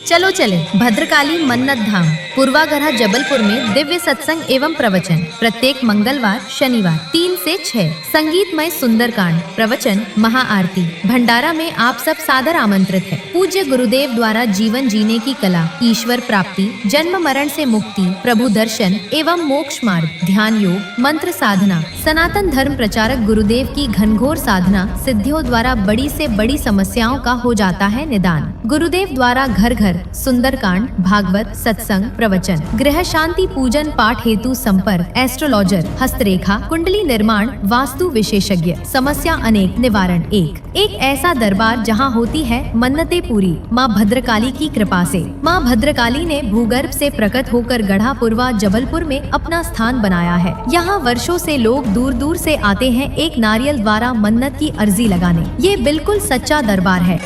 चलो चले भद्रकाली मन्नत धाम पूर्वागढ़ जबलपुर में दिव्य सत्संग एवं प्रवचन प्रत्येक मंगलवार शनिवार 3 से 6 संगीतमय सुंदरकांड प्रवचन महाआरती भंडारा में आप सब सादर आमंत्रित है। पूज्य गुरुदेव द्वारा जीवन जीने की कला, ईश्वर प्राप्ति, जन्म मरण से मुक्ति, प्रभु दर्शन एवं मोक्ष मार्ग, ध्यान योग, मंत्र साधना, सनातन धर्म प्रचारक गुरुदेव की घनघोर साधना सिद्धियों द्वारा बड़ी से बड़ी समस्याओं का हो जाता है निदान। गुरुदेव द्वारा घर घर सुंदरकांड, भागवत, सत्संग, प्रवचन, गृह शांति, पूजन पाठ हेतु संपर्क, एस्ट्रोलॉजर, हस्तरेखा, कुंडली निर्माण, वास्तु विशेषज्ञ, समस्या अनेक निवारण एक ऐसा दरबार जहां होती है मन्नतें पूरी माँ भद्रकाली की कृपा से। माँ भद्रकाली ने भूगर्भ से प्रकट होकर गढ़ा पूर्वा जबलपुर में अपना स्थान बनाया है। यहाँ वर्षों से लोग दूर दूर से आते हैं एक नारियल द्वारा मन्नत की अर्जी लगाने। ये बिल्कुल सच्चा दरबार है।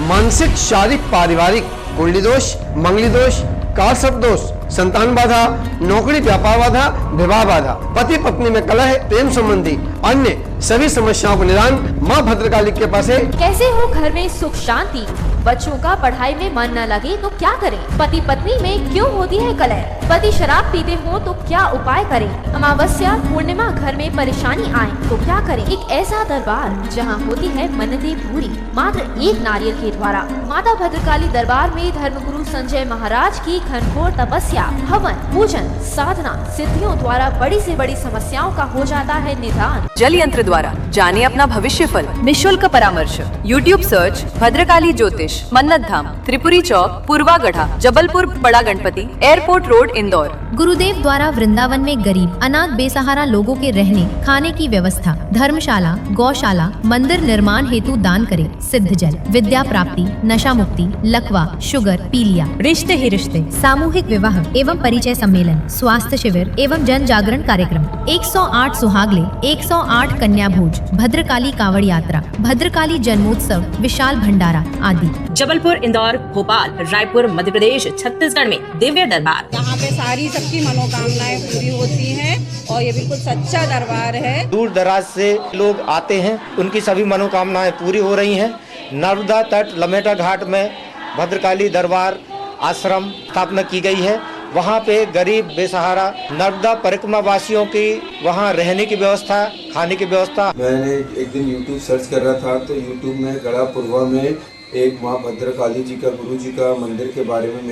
मानसिक, शारीरिक, पारिवारिक, कुंडली दोष, मंगली दोष, कारसर्प दोष, संतान बाधा, नौकरी व्यापार बाधा, विवाह बाधा, पति पत्नी में कलह, प्रेम संबंधी अन्य सभी समस्याओं को निदान माँ भद्रकाली के पास है। कैसे हो घर में सुख शांति, बच्चों का पढ़ाई में मन न लगे तो क्या करें? पति पत्नी में क्यों होती है कलह? पति शराब पीते हो तो क्या उपाय करें? अमावस्या पूर्णिमा घर में परेशानी आए तो क्या करें? एक ऐसा दरबार जहां होती है मन्नतें पूरी मात्र एक नारियल के द्वारा। माता भद्रकाली दरबार में धर्मगुरु संजय महाराज की घनघोर तपस्या, हवन, पूजन, साधना सिद्धियों द्वारा बड़ी से बड़ी समस्याओं का हो जाता है निदान। जल यंत्र द्वारा जाने अपना भविष्य फल, निःशुल्क परामर्श। YouTube सर्च भद्रकाली ज्योतिष, मन्नत धाम, त्रिपुरी चौक, पूर्वागढ़, जबलपुर, बड़ा गणपति, एयरपोर्ट रोड, इंदौर। गुरुदेव द्वारा वृंदावन में गरीब अनाथ बेसहारा लोगों के रहने खाने की व्यवस्था, धर्मशाला, गौशाला, मंदिर निर्माण हेतु दान करें। सिद्ध जल, विद्या प्राप्ति, नशा मुक्ति, लकवा, शुगर, पीलिया, रिश्ते ही रिश्ते, सामूहिक विवाह एवं परिचय सम्मेलन, स्वास्थ्य शिविर एवं जन जागरण कार्यक्रम, 108 सुहागले, 108 कन्या भोज, भद्रकाली कांवड़ यात्रा, भद्रकाली जन्मोत्सव, विशाल भंडारा आदि। जबलपुर, इंदौर, भोपाल, रायपुर, मध्य प्रदेश, छत्तीसगढ़ में दिव्य दरबार। यहाँ पे सारी सबकी मनोकामनाएं पूरी होती हैं और ये बिल्कुल सच्चा दरबार है। दूर दराज से लोग आते हैं, उनकी सभी मनोकामनाएं पूरी हो रही हैं। नर्मदा तट लमेटा घाट में भद्रकाली दरबार आश्रम स्थापना की गई है। वहाँ पे गरीब बेसहारा नर्मदा परिक्रमा वासियों की वहाँ रहने की व्यवस्था, खाने की व्यवस्था। मैंने एक दिन YouTube सर्च कर रहा था तो YouTube में गढ़ा पूर्वा में एक माँ भद्रकाली जी का, गुरु जी का मंदिर के बारे में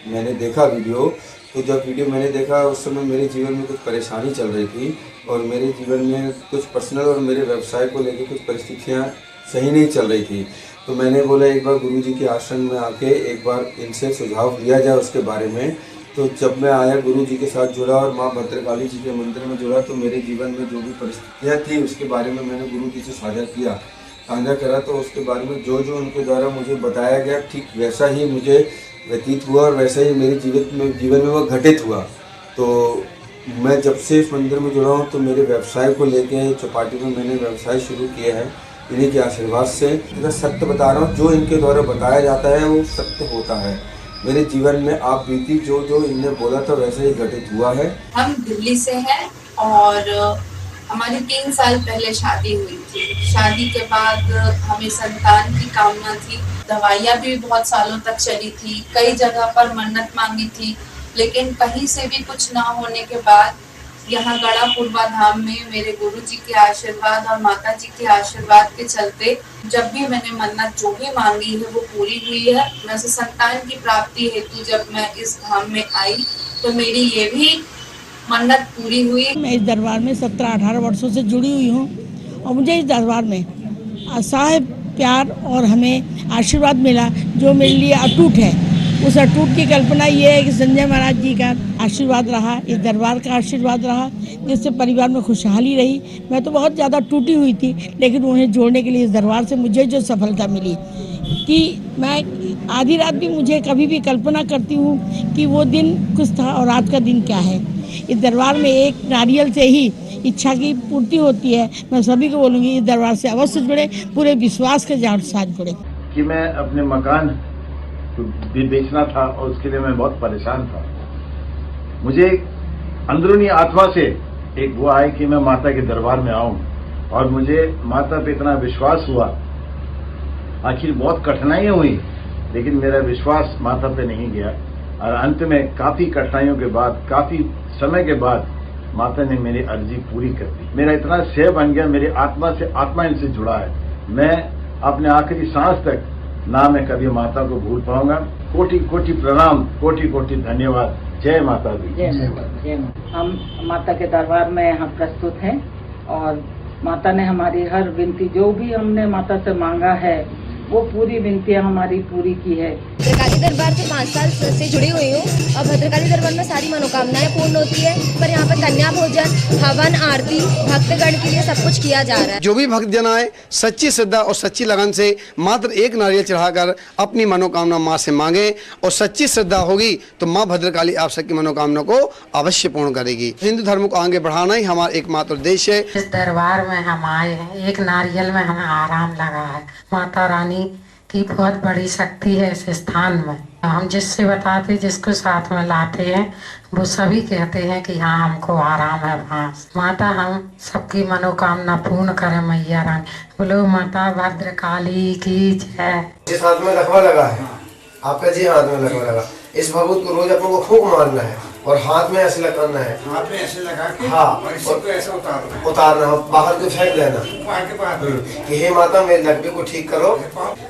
मैंने देखा वीडियो। तो जब वीडियो मैंने देखा उस समय मेरे जीवन में कुछ परेशानी चल रही थी और मेरे जीवन में कुछ पर्सनल और मेरे व्यवसाय को लेकर कुछ परिस्थितियाँ सही नहीं चल रही थी। तो मैंने बोला एक बार गुरु जी के आश्रम में आके एक बार इनसे सुझाव लिया जाए उसके बारे में। तो जब मैं आया, गुरु जी के साथ जुड़ा और माँ भद्रकाली जी के मंदिर में जुड़ा तो मेरे जीवन में जो भी परिस्थितियाँ थी उसके बारे में मैंने गुरु जी से साझा करा। तो उसके बारे में जो उनके द्वारा मुझे बताया गया ठीक वैसा ही मुझे व्यतीत हुआ और वैसा ही मेरे जीवन में वह घटित हुआ। तो मैं जब से इस मंदिर में जुड़ा हूँ तो मेरे व्यवसाय को लेके चौपाटी में मैंने व्यवसाय शुरू किया है इन्हीं के आशीर्वाद से। मैं सत्य बता रहा हूँ, जो इनके द्वारा बताया जाता है वो सत्य होता है। मेरे जीवन में आप बीती जो इनने बोला था वैसे ही घटित हुआ है। हम दिल्ली से हैं और हमारी 3 साल पहले शादी हुई थी। शादी के बाद हमें संतान की कामना थी। दवाइयाँ भी बहुत सालों तक चली थी, कई जगह पर मन्नत मांगी थी, लेकिन कहीं से भी कुछ ना होने के बाद यहाँ गढ़ा पूर्वा धाम में मेरे गुरु जी के आशीर्वाद और माता जी के आशीर्वाद के चलते जब भी मैंने मन्नत जो भी मांगी है वो पूरी हुई है। वैसे संतान की प्राप्ति हेतु जब मैं इस धाम में आई तो मेरी ये भी मन्नत पूरी हुई। मैं इस दरबार में 17-18 वर्षों से जुड़ी हुई हूँ और मुझे इस दरबार में असाय प्यार और हमें आशीर्वाद मिला जो मेरे लिए अटूट है। उस अटूट की कल्पना ये है कि संजय महाराज जी का आशीर्वाद रहा, इस दरबार का आशीर्वाद रहा, जिससे परिवार में खुशहाली रही। मैं तो बहुत ज़्यादा टूटी हुई थी, लेकिन उन्हें जोड़ने के लिए इस दरबार से मुझे जो सफलता मिली कि मैं आधी रात भी मुझे कभी भी कल्पना करती हूँ कि वो दिन कुछ था और आज का दिन क्या है। इस दरबार में एक नारियल से ही इच्छा की पूर्ति होती है। मैं सभी को बोलूँगी इस दरबार से अवश्य जुड़े, पूरे विश्वास के साथ जुड़े। कि मैं अपने मकान भी बेचना था और उसके लिए मैं बहुत परेशान था। मुझे अंदरूनी आत्मा से एक वो आए कि मैं माता के दरबार में आऊं और मुझे माता पे इतना विश्वास हुआ। आखिर बहुत कठिनाइयाँ हुई, लेकिन मेरा विश्वास माता पे नहीं गया और अंत में काफ़ी कठिनाइयों के बाद, काफ़ी समय के बाद माता ने मेरी अर्जी पूरी कर दी। मेरा इतना स्नेह बन गया, मेरी आत्मा से आत्मा इनसे जुड़ा है। मैं अपने आखिरी सांस तक ना मैं कभी माता को भूल पाऊंगा। कोटि कोटि प्रणाम, कोटि कोटि धन्यवाद। जय माता दी। जय माता। हम माता के दरबार में यहाँ प्रस्तुत हैं और माता ने हमारी हर विनती, जो भी हमने माता से मांगा है, वो पूरी विनतियाँ हमारी पूरी की है। भद्रकाली दरबार से 5 साल से जुड़ी हुई हूँ और भद्रकाली दरबार में सारी मनोकामनाएं पूर्ण होती है। पर यहाँ पर कन्या भोजन, हवन, आरती भक्तगण के लिए सब कुछ किया जा रहा है। जो भी भक्तजन आए सच्ची श्रद्धा और सच्ची लगन से मात्र एक नारियल चढ़ाकर अपनी मनोकामना माँ से मांगे और सच्ची श्रद्धा होगी तो माँ भद्रकाली आप सबकी मनोकामना को अवश्य पूर्ण करेगी। हिंदू धर्म को आगे बढ़ाना ही हमारा एकमात्र उद्देश्य है। इस दरबार में हम आए हैं, एक नारियल में हमें आराम लगा है। माता रानी की बहुत बड़ी शक्ति है इस स्थान में। हम जिससे बताते, जिसको साथ में लाते हैं, वो सभी कहते हैं कि हाँ हमको आराम है वहाँ। माता हम सबकी मनोकामना पूर्ण करे मैया रानी। बोलो माता भद्रकाली की जय। जिस हाथ में लकवा लगा है, आपका जी हाथ में लकवा लगा, इस भभूत को रोज अपन को खूब मारना है और हाथ में ऐसे लगाना है, हाथ में ऐसे लगा के हाँ और इसको ऐसे उतारना हो, बाहर को फेंक देना कि हे माता मेरे लकवे को ठीक करो।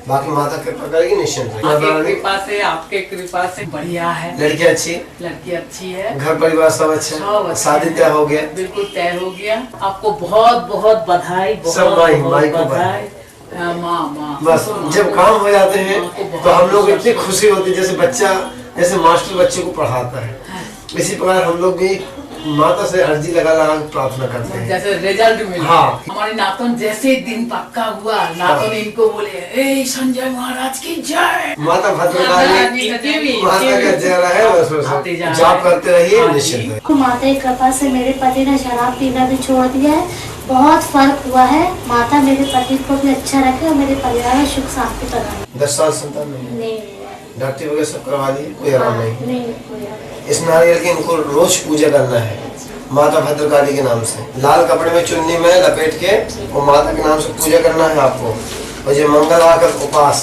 बाकी माता कृपा करेगी निश्चिंत। आपके कृपा से बढ़िया है। लड़की अच्छी है, घर परिवार सब अच्छा, शादी तय हो गया, बिल्कुल तय हो गया। आपको बहुत बहुत बधाई, सब माई को बधाई। बस जब काम हो जाते हैं तो हम लोग इतनी खुशी होती है, जैसे बच्चा, जैसे मास्टर बच्चे को पढ़ाता है, इसी प्रकार हम लोग भी माता से अर्जी लगा प्रार्थना करते हैं। जैसे रिजल्ट मिला। हाँ। हमारे नातन जैसे दिन पक्का हुआ, नातन इनको बोले ए संजय महाराज की जय, माता भद्रकाली माता का जय रहे, जाप करते रहिए निश्चिंत। माता की कृपा से मेरे पति ने शराब पीना भी छोड़ दिया है, बहुत फर्क हुआ है। माता मेरे पति को भी अच्छा रखे और मेरे परिवार में सुख शांति बनाए। 10 साल संतान नहीं, डॉक्टरी वगैरह सब करवा दी, कोई आराम नहीं। इस नारियल की इनको रोज पूजा करना है माता भद्रकाली के नाम से। लाल कपड़े में चुन्नी में लपेट के और माता के नाम से पूजा करना है आपको। और ये मंगलवार का उपास,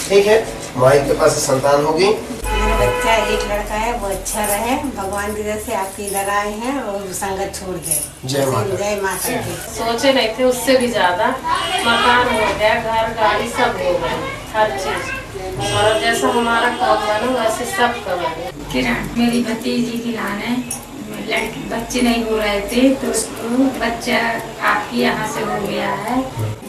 ठीक है, माई के पास संतान होगी। मेरा बच्चा एक लड़का है, वो अच्छा रहे, भगवान की वजह से आपके इधर आए हैं और संगत छोड़ गए। जय माता। जय माता की। सोचे नहीं थे, उससे भी ज्यादा मकान हो गया, घर गाड़ी सब हो गए, हर चीज। और जैसा हमारा काम बनो वैसे सब करो। किरण मेरी भतीजी की लान है, बच्चे नहीं हो रहे थे तो उसको बच्चा आपके यहाँ से हो गया है।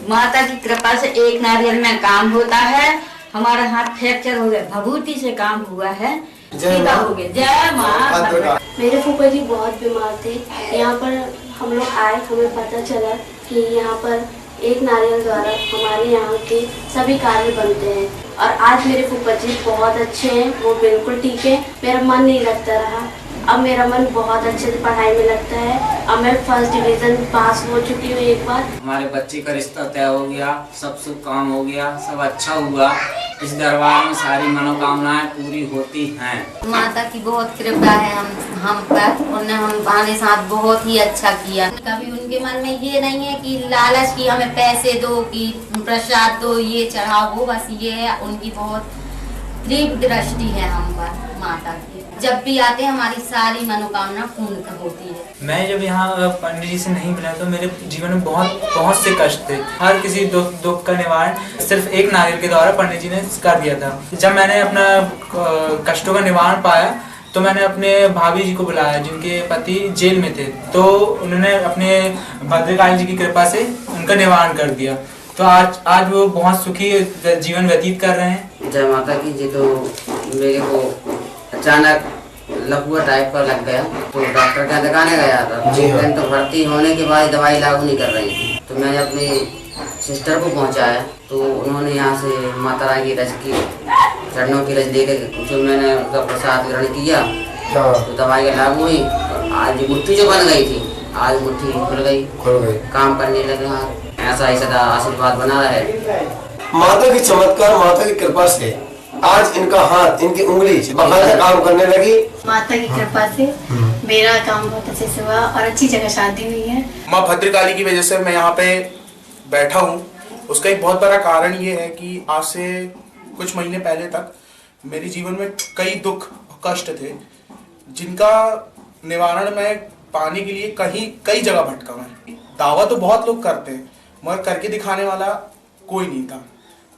माता की कृपा से एक नारियल में काम होता है। हमारा हाथ फ्रैक्चर हो गया, भभूति से काम हुआ है, सीधा हो गया। जय माँ। मेरे फूफा जी बहुत बीमार थे, यहाँ पर हम लोग आए, हमें पता चला कि यहाँ पर एक नारियल द्वारा हमारे यहाँ के सभी कार्य बनते हैं। और आज मेरे फूफा जी बहुत अच्छे हैं, वो बिल्कुल ठीक है। मेरा मन नहीं लगता रहा, अब मेरा मन बहुत अच्छे से पढ़ाई में लगता है। अब मैं फर्स्ट डिवीजन पास हो चुकी हूँ एक बार। हमारे बच्चे का रिश्ता तय हो गया, सब शुभ काम हो गया, सब अच्छा हुआ। इस दरबार में सारी मनोकामनाएं पूरी होती हैं। माता की बहुत कृपा है हम पर, उन्होंने हमारे साथ बहुत ही अच्छा किया। कभी उनके मन में ये नहीं है कि लालच की हमें पैसे दो, कि प्रसाद दो, ये चढ़ाओ, वो बस ये है। उनकी बहुत दीर्घ दृष्टि है हम पर माता की। जब भी आते हैं हमारी सारी मनोकामना पूर्ण होती है। मैं जब यहाँ पंडित जी से नहीं मिला तो मेरे जीवन में बहुत से कष्ट थे। हर किसी दुख का निवारण सिर्फ एक नारियल के द्वारा पंडित जी ने कर दिया था। जब मैंने अपना कष्टों का निवारण पाया तो मैंने अपने भाभी जी को बुलाया, जिनके पति जेल में थे। तो उन्होंने अपने भद्रकाली जी की कृपा से उनका निवारण कर दिया। तो आज वो बहुत सुखी जीवन व्यतीत कर रहे हैं। जय माता की जी। तो मेरे को अचानक लकवा टाइप का लग गया, तो डॉक्टर का दिखाने गया था। दिन तो भर्ती होने के बाद दवाई लागू नहीं कर रही थी। तो मैंने अपनी सिस्टर को पहुंचाया, तो उन्होंने यहाँ से माता रानी की रज की चरणों की रज लेकर जो मैंने उसका प्रसाद ग्रहण किया, तो दवाई लागू हुई। आज मुट्ठी जो बन गई थी, आज मुट्ठी खुल गई, काम करने लगे। हाथ ऐसा ही सदा आशीर्वाद बना रहे। माता की चमत्कार, माता की कृपा से आज इनका हाथ, इनकी उंगली बाकायदा काम करने लगी। माता की कृपा से मेरा काम बहुत अच्छे से हुआ और अच्छी जगह शादी हुई है। माँ भद्रकाली की वजह से मैं यहाँ पे बैठा हूँ। उसका एक बहुत बड़ा कारण ये है कि आज से कुछ महीने पहले तक मेरे जीवन में कई दुख कष्ट थे, जिनका निवारण मैं पाने के लिए कई जगह भटका मैं। दावा तो बहुत लोग करते हैं मगर करके दिखाने वाला कोई नहीं था।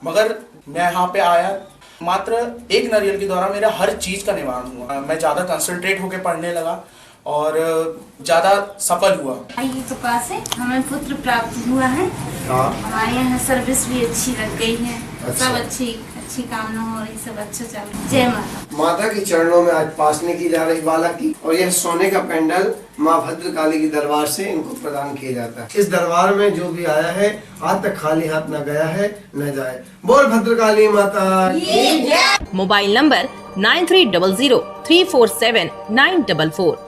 मगर मैं यहाँ पे आया, मात्र एक नारियल के द्वारा मेरा हर चीज का निवारण हुआ। मैं ज्यादा कंसंट्रेट होकर पढ़ने लगा और ज्यादा सफल हुआ। ये तो पास है, हमें पुत्र प्राप्त हुआ है। हमारे यहाँ सर्विस भी अच्छी लग गई है। सब अच्छी कामना हो रही, सब अच्छा चल रहा है। जय माता। माता के चरणों में आज पासने की जा रही बालक की, और यह सोने का पेंडल माँ भद्रकाली की दरबार से इनको प्रदान किया जाता है। इस दरबार में जो भी आया है आज तक खाली हाथ न गया है न जाए। बोल भद्रकाली माता। Mobile number 9300347944।